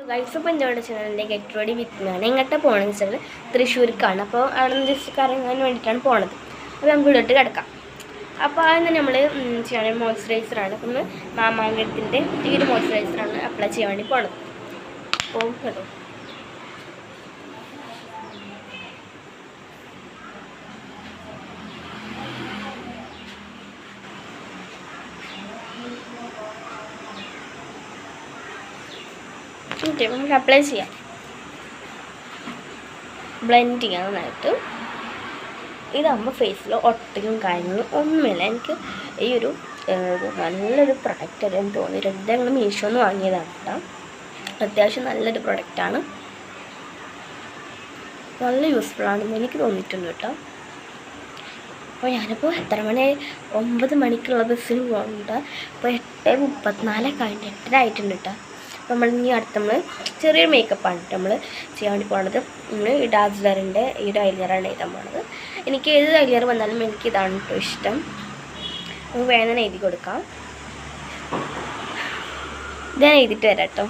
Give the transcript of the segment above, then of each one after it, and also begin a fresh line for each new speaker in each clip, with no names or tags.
Guys ഇപ്പോൾ എൻ്റെ ചാനലിൻ്റെ ഗെറ്റ് റെഡി വിത്ത് മീ ആണ്. എങ്ങോട്ടാണ് പോകണമെന്ന് വെച്ചാൽ തൃശ്ശൂർക്കാണ്. അപ്പോൾ അവിടെ നിന്ന് ജസ്റ്റ് കറങ്ങാൻ വേണ്ടിയിട്ടാണ് പോണത്. അപ്പോൾ നമുക്ക് ഇവിടോട്ട് കിടക്കാം. അപ്പോൾ അതിന് നമ്മൾ ചെയ്യാൻ മോയ്സ്ചറൈസറാണ്. അപ്പം നമ്മൾ മാമാങ്കത്തിൻ്റെ ഈ ഒരു മോയ്സ്ചറൈസറാണ് അപ്ലൈ ചെയ്യാൻ വേണ്ടി പോണത്. അപ്പോൾ കേട്ടോ നമുക്ക് അപ്ലൈ ചെയ്യാം. ബ്ലെൻഡ് ചെയ്യാം നന്നായിട്ട്. ഇതാകുമ്പോൾ ഫേസിൽ ഒട്ടിക്കും കാര്യങ്ങളും ഒന്നുമില്ല. എനിക്ക് ഈ ഒരു നല്ലൊരു പ്രൊഡക്റ്റ് എന്ന് തോന്നി. ഞങ്ങൾ മീഷോന്ന് വാങ്ങിയതാണ് കേട്ടോ. അത്യാവശ്യം നല്ലൊരു പ്രൊഡക്റ്റാണ്, നല്ല യൂസ്ഫുള്ളാണെന്ന് എനിക്ക് തോന്നിയിട്ടുണ്ട് കേട്ടോ. അപ്പോൾ ഞാനിപ്പോൾ എത്ര മണി 9 മണിക്കുള്ള ബസ്സിന് പോകുന്നുണ്ട്. ഇപ്പോൾ 8:34 കഴിഞ്ഞ് 8:30 ആയിട്ടുണ്ട് കേട്ടോ. നമ്മൾ ഇനി അടുത്ത് നമ്മൾ ചെറിയൊരു മേക്കപ്പാണ് നമ്മൾ ചെയ്യാൻ വേണ്ടി പോകുന്നത്. നമ്മൾ ഈ ഡാസ്ലറിൻ്റെ ഈ ഒരു ഐലൈനറാണ് എഴുതാൻ പോകുന്നത്. എനിക്ക് ഏത് ഐലൈനർ വന്നാലും എനിക്ക് ഇതാണ് കേട്ടോ ഇഷ്ടം. നമുക്ക് വേണം എഴുതി കൊടുക്കാം. ഞാൻ എഴുതിയിട്ട് വരാം കേട്ടോ.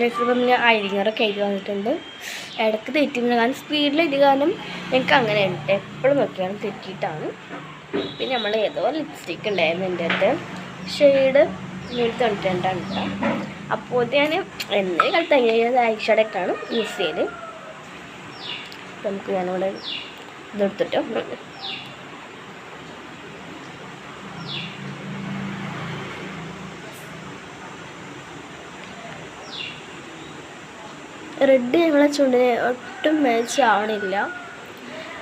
ഇപ്പം ഞാൻ ഐലൈനറൊക്കെ എഴുതി വന്നിട്ടുണ്ട്. ഇടയ്ക്ക് തെറ്റില്ല, കാരണം സ്പീഡിൽ എഴുതി, കാരണം എനിക്ക് അങ്ങനെ ഉണ്ട്. എപ്പോഴും നോക്കിയാണ് തെറ്റിയിട്ടാണ്. പിന്നെ നമ്മൾ ഏതോ ലിപ്സ്റ്റിക്ക് ഉണ്ടായിരുന്നു എൻ്റെ അടുത്ത്, ഷെയ്ഡ് 192 കേട്ടോ. അപ്പോൾ ഞാൻ എന്നേ കാലത്ത് അങ്ങനെ ഐഷാഡൊക്കെയാണ് യൂസ് ചെയ്യൽ. നമുക്ക് ഞാനിവിടെ ഇതെടുത്തിട്ട് റെഡ് ഞങ്ങളെ ചുണ്ടിന് ഒട്ടും മാച്ച് ആവണില്ല.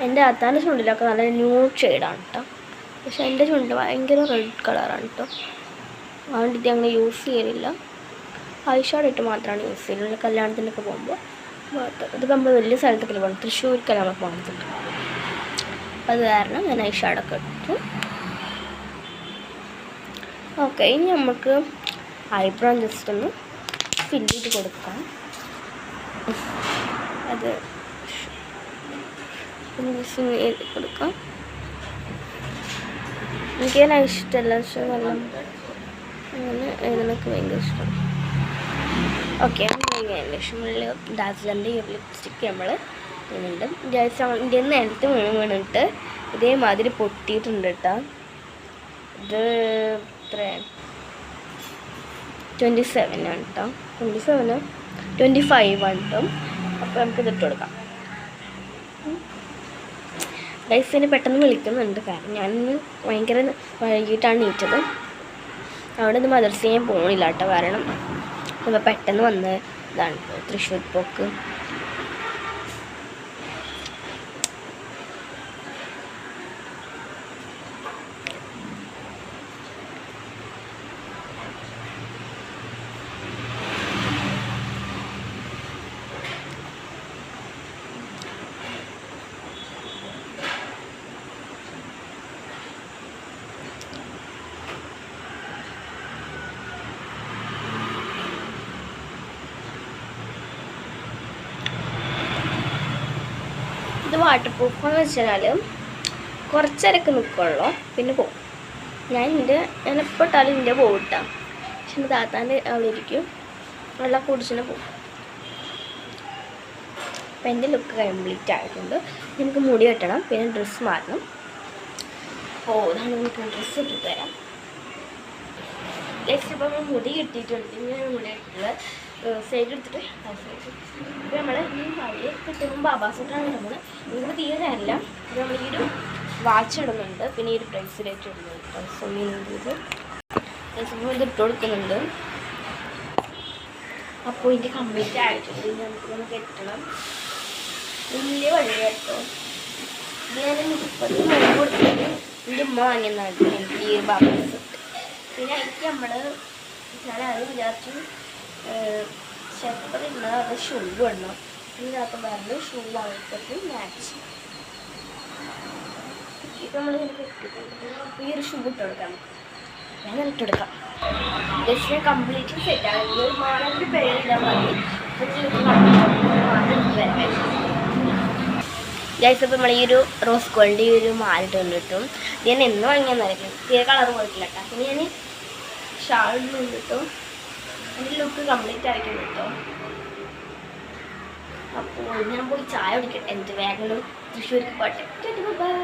എൻ്റെ അത്താൻ്റെ ചുണ്ടിലൊക്കെ നല്ല ന്യൂഡ് ഷെയ്ഡാണ് കേട്ടോ. പക്ഷെ എൻ്റെ ചുണ്ട് ഭയങ്കര റെഡ് കളറാണ് കേട്ടോ. അതുകൊണ്ടിട്ട് ഞങ്ങൾ യൂസ് ചെയ്യലില്ല. ഐഷാഡോ ഇട്ട് മാത്രമാണ് യൂസ് ചെയ്യുന്നത് കല്യാണത്തിനൊക്കെ പോകുമ്പോൾ മാത്രം. ഇതിപ്പോൾ നമ്മൾ വലിയ സ്ഥലത്തൊക്കെ പോകണം, തൃശ്ശൂർക്കല്ല നമ്മൾ പോകുന്നത്. അത് കാരണം ഞാൻ ഐഷാഡൊക്കെ ഇട്ടു. ഓക്കെ, ഇനി നമുക്ക് ഐബ്രോ ജസ്റ്റ് ഒന്ന് ഫില്ല് ചെയ്ത് കൊടുക്കാം. അത് ജസ്റ്റ് എഴുതി കൊടുക്കാം. എനിക്ക് ഞാൻ ഇഷ്ടമല്ല, പക്ഷെ നല്ല അങ്ങനെ എഴുതാനൊക്കെ ഭയങ്കര ഇഷ്ടമാണ്. ഓക്കെ, ലക്ഷ്മിയിൽ ഡാസ്ലറിൻ്റെ ഈ ലിപ്സ്റ്റിക്ക് നമ്മൾ ചെയ്യുന്നുണ്ട്. ഇന്ത്യയിൽ നിന്ന് എടുത്ത് വീണിട്ട് ഇതേമാതിരി പൊട്ടിയിട്ടുണ്ട് കേട്ടോ. ഇത് എത്ര 27 ആണ് കേട്ടോ. 25 ആണ് കേട്ടോ. അപ്പോൾ നമുക്ക് ഇതിട്ട് കൊടുക്കാം. ഗൈസിനെ പെട്ടെന്ന് വിളിക്കുന്നുണ്ട്, കാരണം ഞാനിന്ന് ഭയങ്കര വൈകിട്ടാണ് നീറ്റത്. അവിടെ നിന്ന് മദർസ് ചെയ്യാൻ പോകണില്ല കേട്ടോ, കാരണം നമ്മൾ പെട്ടെന്ന് വന്ന് ഇതാണ് തൃശ്ശൂർ പോക്ക്. ഇത് വാട്ടർ പ്രൂഫെന്ന് വെച്ചാൽ കുറച്ചേരൊക്കെ നിൽക്കുള്ളൂ, പിന്നെ പോകും. ഞാൻ എപ്പോൾ ഇട്ടാലും ഇതിൻ്റെ പോകും കേട്ടോ. പക്ഷെ എൻ്റെ താത്താൻ്റെ അവിടെ ഇരിക്കും, വെള്ളം കുടിച്ചിട്ട് പോകും. അപ്പം എൻ്റെ ലുക്ക് കംപ്ലീറ്റ് ആയിട്ടുണ്ട്. എനിക്ക് മുടി കെട്ടണം, പിന്നെ ഡ്രസ്സ് മാറണം. അപ്പോൾ ഇതാണ് നമുക്ക് ഡ്രസ്സ് ഇട്ടിട്ട് തരാം. നെക്സ്റ്റ് ഇപ്പോൾ നമ്മൾ മുടി കിട്ടിയിട്ടുണ്ട്. ഇങ്ങനെ മുടി ഇട്ടിട്ടുള്ള സൈഡ് എടുത്തിട്ട് ഇപ്പോൾ നമ്മൾ ഈ വഴി കിട്ടുമ്പോൾ ബാബാസെറ്റാണ് നമ്മൾ നിങ്ങൾക്ക് തീരെ തരില്ല. അപ്പോൾ നമ്മൾ ഈ ഒരു വാച്ച് ഇടുന്നുണ്ട്, പിന്നെ ഈ ഒരു ബ്രേസ്ലെറ്റ് ഇടുന്നുണ്ട്. ഇത് ഇട്ട് കൊടുക്കുന്നുണ്ട്. അപ്പോൾ ഇതിൻ്റെ കംപ്ലീറ്റ് ആയിട്ടുണ്ട്. നമുക്കൊന്ന് കെട്ടണം. വലിയ വഴി കേട്ടോ. ഇത് ഞാൻ 30 മണി കൊടുത്തിട്ട് എൻ്റെ ഉമ്മ വാങ്ങിയതാണ് എനിക്ക് ഈ ഒരു ബാബാസ്. പിന്നെ എനിക്ക് ഞാൻ അത് വിചാരിച്ചു ഷെപ്പർ ഇടണം, അത് ഷൂ ഇടണം. ഇതിനകത്ത് പറഞ്ഞ് ഷൂ വാങ്ങിച്ചിട്ട് മാച്ച്. ഇപ്പം നമ്മളിങ്ങനെ കെട്ടിട്ടുണ്ട്. ഈ ഒരു ഷൂ ഇട്ട് കൊടുക്കാം. ഞാൻ ഇട്ടെടുക്കാം. ജസ്റ്റ് കംപ്ലീറ്റ്ലി സെറ്റാണ്. ഈ ഒരു മോഡലിൻ്റെ പേരിടാൻ മതി. ഗൈസ്, ഇപ്പോൾ നമ്മൾ ഈ ഒരു റോസ് ഗോൾഡ് ഈ ഒരു മാലിട്ടുണ്ട് കിട്ടും. ഞാൻ എന്ന് വാങ്ങിയെന്നറിയില്ല, തീരെ കളർ പോയിട്ടില്ല കേട്ടോ. പിന്നെ ഞാൻ ഷാളിന് കിട്ടും. എൻ്റെ ലുക്ക് കംപ്ലീറ്റ് ആയിട്ടുണ്ട് കേട്ടോ. അപ്പോൾ ഞാൻ പോയി ചായ കുടിക്കട്ടെ. എന്ത് വേഗം തൃശ്ശൂർക്ക് പോട്ടെ. ബൈ.